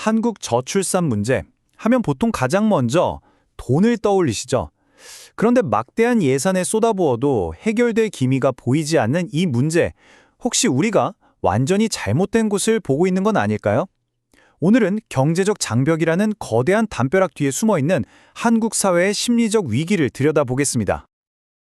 한국 저출산 문제 하면 보통 가장 먼저 돈을 떠올리시죠. 그런데 막대한 예산에 쏟아부어도 해결될 기미가 보이지 않는 이 문제, 혹시 우리가 완전히 잘못된 곳을 보고 있는 건 아닐까요? 오늘은 경제적 장벽이라는 거대한 담벼락 뒤에 숨어있는 한국 사회의 심리적 위기를 들여다보겠습니다.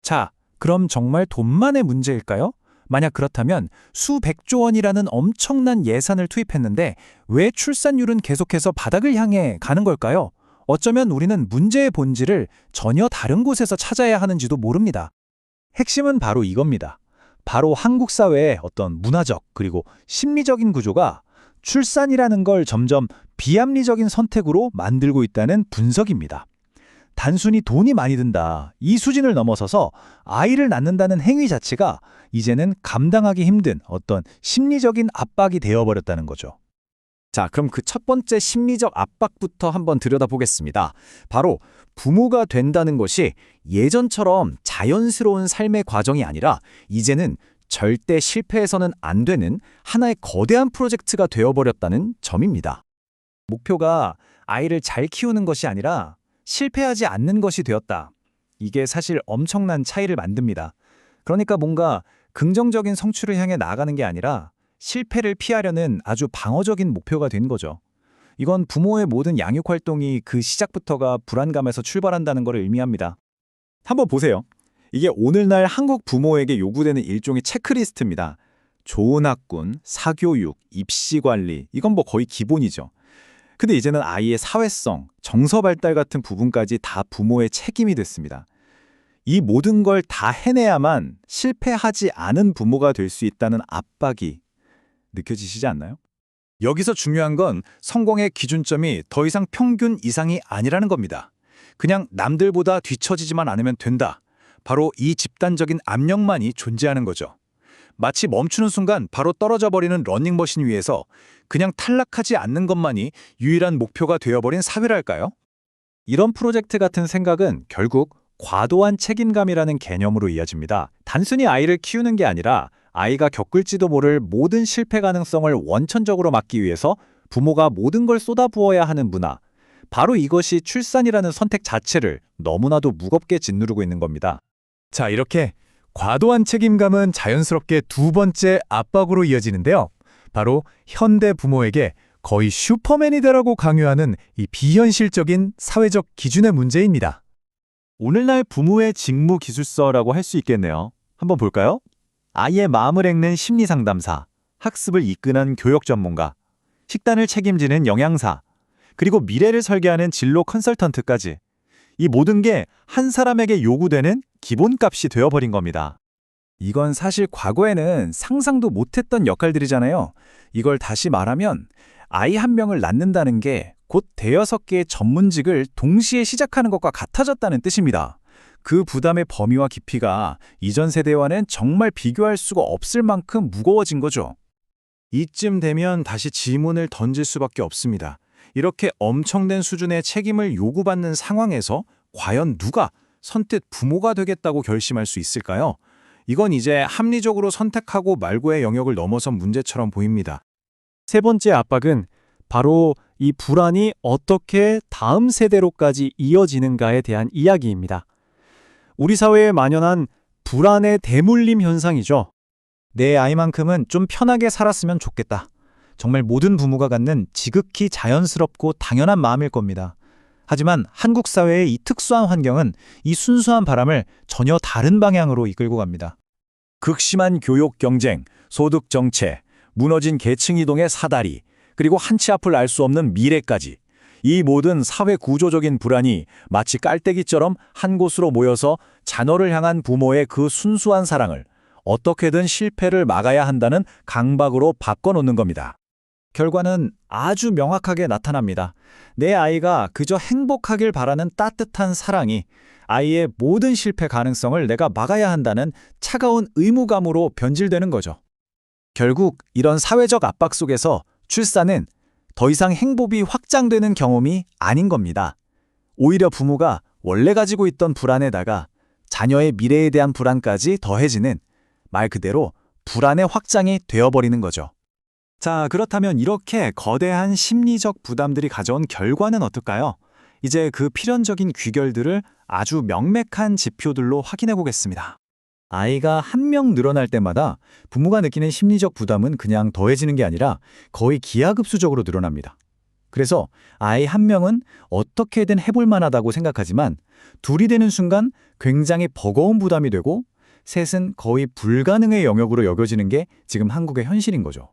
자, 그럼 정말 돈만의 문제일까요? 만약 그렇다면 수백조 원이라는 엄청난 예산을 투입했는데 왜 출산율은 계속해서 바닥을 향해 가는 걸까요? 어쩌면 우리는 문제의 본질을 전혀 다른 곳에서 찾아야 하는지도 모릅니다. 핵심은 바로 이겁니다. 바로 한국 사회의 어떤 문화적 그리고 심리적인 구조가 출산이라는 걸 점점 비합리적인 선택으로 만들고 있다는 분석입니다. 단순히 돈이 많이 든다, 이 수준을 넘어서서 아이를 낳는다는 행위 자체가 이제는 감당하기 힘든 어떤 심리적인 압박이 되어버렸다는 거죠. 자, 그럼 그 첫 번째 심리적 압박부터 한번 들여다보겠습니다. 바로 부모가 된다는 것이 예전처럼 자연스러운 삶의 과정이 아니라 이제는 절대 실패해서는 안 되는 하나의 거대한 프로젝트가 되어버렸다는 점입니다. 목표가 아이를 잘 키우는 것이 아니라 실패하지 않는 것이 되었다. 이게 사실 엄청난 차이를 만듭니다. 그러니까 뭔가 긍정적인 성취를 향해 나아가는 게 아니라 실패를 피하려는 아주 방어적인 목표가 된 거죠. 이건 부모의 모든 양육 활동이 그 시작부터가 불안감에서 출발한다는 것을 의미합니다. 한번 보세요. 이게 오늘날 한국 부모에게 요구되는 일종의 체크리스트입니다. 좋은 학군, 사교육, 입시 관리, 이건 뭐 거의 기본이죠. 근데 이제는 아이의 사회성, 정서 발달 같은 부분까지 다 부모의 책임이 됐습니다. 이 모든 걸 다 해내야만 실패하지 않은 부모가 될 수 있다는 압박이 느껴지시지 않나요? 여기서 중요한 건 성공의 기준점이 더 이상 평균 이상이 아니라는 겁니다. 그냥 남들보다 뒤처지지만 않으면 된다. 바로 이 집단적인 압력만이 존재하는 거죠. 마치 멈추는 순간 바로 떨어져 버리는 러닝머신 위에서 그냥 탈락하지 않는 것만이 유일한 목표가 되어버린 사회랄까요? 이런 프로젝트 같은 생각은 결국 과도한 책임감이라는 개념으로 이어집니다. 단순히 아이를 키우는 게 아니라 아이가 겪을지도 모를 모든 실패 가능성을 원천적으로 막기 위해서 부모가 모든 걸 쏟아부어야 하는 문화. 바로 이것이 출산이라는 선택 자체를 너무나도 무겁게 짓누르고 있는 겁니다. 자, 이렇게 과도한 책임감은 자연스럽게 두 번째 압박으로 이어지는데요. 바로 현대 부모에게 거의 슈퍼맨이 되라고 강요하는 이 비현실적인 사회적 기준의 문제입니다. 오늘날 부모의 직무 기술서라고 할 수 있겠네요. 한번 볼까요? 아이의 마음을 읽는 심리상담사, 학습을 이끄는 교육 전문가, 식단을 책임지는 영양사, 그리고 미래를 설계하는 진로 컨설턴트까지 이 모든 게 한 사람에게 요구되는 기본값이 되어버린 겁니다. 이건 사실 과거에는 상상도 못했던 역할들이잖아요. 이걸 다시 말하면 아이 한 명을 낳는다는 게 곧 대여섯 개의 전문직을 동시에 시작하는 것과 같아졌다는 뜻입니다. 그 부담의 범위와 깊이가 이전 세대와는 정말 비교할 수가 없을 만큼 무거워진 거죠. 이쯤 되면 다시 질문을 던질 수밖에 없습니다. 이렇게 엄청난 수준의 책임을 요구받는 상황에서 과연 누가 선뜻 부모가 되겠다고 결심할 수 있을까요? 이건 이제 합리적으로 선택하고 말고의 영역을 넘어선 문제처럼 보입니다. 세 번째 압박은 바로 이 불안이 어떻게 다음 세대로까지 이어지는가에 대한 이야기입니다. 우리 사회에 만연한 불안의 대물림 현상이죠. 내 아이만큼은 좀 편하게 살았으면 좋겠다. 정말 모든 부모가 갖는 지극히 자연스럽고 당연한 마음일 겁니다. 하지만 한국 사회의 이 특수한 환경은 이 순수한 바람을 전혀 다른 방향으로 이끌고 갑니다. 극심한 교육 경쟁, 소득 정체, 무너진 계층 이동의 사다리, 그리고 한치 앞을 알 수 없는 미래까지 이 모든 사회 구조적인 불안이 마치 깔때기처럼 한 곳으로 모여서 자녀를 향한 부모의 그 순수한 사랑을 어떻게든 실패를 막아야 한다는 강박으로 바꿔놓는 겁니다. 결과는 아주 명확하게 나타납니다. 내 아이가 그저 행복하길 바라는 따뜻한 사랑이 아이의 모든 실패 가능성을 내가 막아야 한다는 차가운 의무감으로 변질되는 거죠. 결국 이런 사회적 압박 속에서 출산은 더 이상 행복이 확장되는 경험이 아닌 겁니다. 오히려 부모가 원래 가지고 있던 불안에다가 자녀의 미래에 대한 불안까지 더해지는 말 그대로 불안의 확장이 되어버리는 거죠. 자, 그렇다면 이렇게 거대한 심리적 부담들이 가져온 결과는 어떨까요? 이제 그 필연적인 귀결들을 아주 명백한 지표들로 확인해 보겠습니다. 아이가 한 명 늘어날 때마다 부모가 느끼는 심리적 부담은 그냥 더해지는 게 아니라 거의 기하급수적으로 늘어납니다. 그래서 아이 한 명은 어떻게든 해볼 만하다고 생각하지만 둘이 되는 순간 굉장히 버거운 부담이 되고 셋은 거의 불가능의 영역으로 여겨지는 게 지금 한국의 현실인 거죠.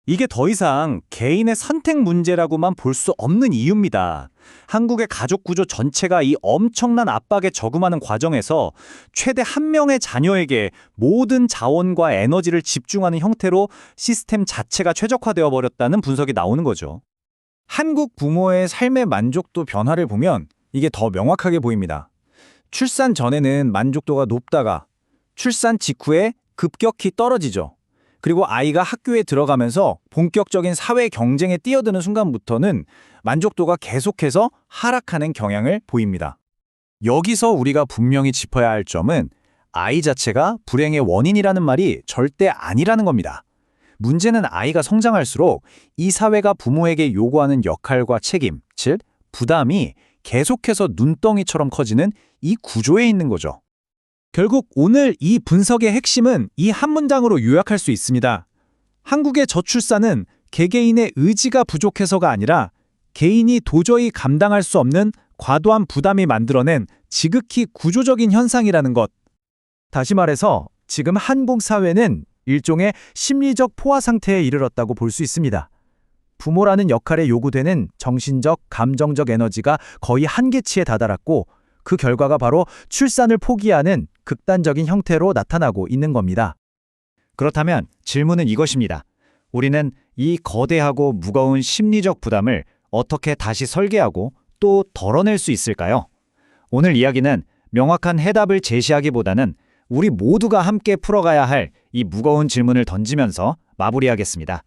이게 더 이상 개인의 선택 문제라고만 볼 수 없는 이유입니다. 한국의 가족 구조 전체가 이 엄청난 압박에 적응하는 과정에서 최대 한 명의 자녀에게 모든 자원과 에너지를 집중하는 형태로 시스템 자체가 최적화되어 버렸다는 분석이 나오는 거죠. 한국 부모의 삶의 만족도 변화를 보면 이게 더 명확하게 보입니다. 출산 전에는 만족도가 높다가 출산 직후에 급격히 떨어지죠. 그리고 아이가 학교에 들어가면서 본격적인 사회 경쟁에 뛰어드는 순간부터는 만족도가 계속해서 하락하는 경향을 보입니다. 여기서 우리가 분명히 짚어야 할 점은 아이 자체가 불행의 원인이라는 말이 절대 아니라는 겁니다. 문제는 아이가 성장할수록 이 사회가 부모에게 요구하는 역할과 책임, 즉 부담이 계속해서 눈덩이처럼 커지는 이 구조에 있는 거죠. 결국 오늘 이 분석의 핵심은 이 한 문장으로 요약할 수 있습니다. 한국의 저출산은 개개인의 의지가 부족해서가 아니라 개인이 도저히 감당할 수 없는 과도한 부담이 만들어낸 지극히 구조적인 현상이라는 것. 다시 말해서 지금 한국 사회는 일종의 심리적 포화 상태에 이르렀다고 볼 수 있습니다. 부모라는 역할에 요구되는 정신적, 감정적 에너지가 거의 한계치에 다다랐고 그 결과가 바로 출산을 포기하는 극단적인 형태로 나타나고 있는 겁니다. 그렇다면 질문은 이것입니다. 우리는 이 거대하고 무거운 심리적 부담을 어떻게 다시 설계하고 또 덜어낼 수 있을까요? 오늘 이야기는 명확한 해답을 제시하기보다는 우리 모두가 함께 풀어가야 할 이 무거운 질문을 던지면서 마무리하겠습니다.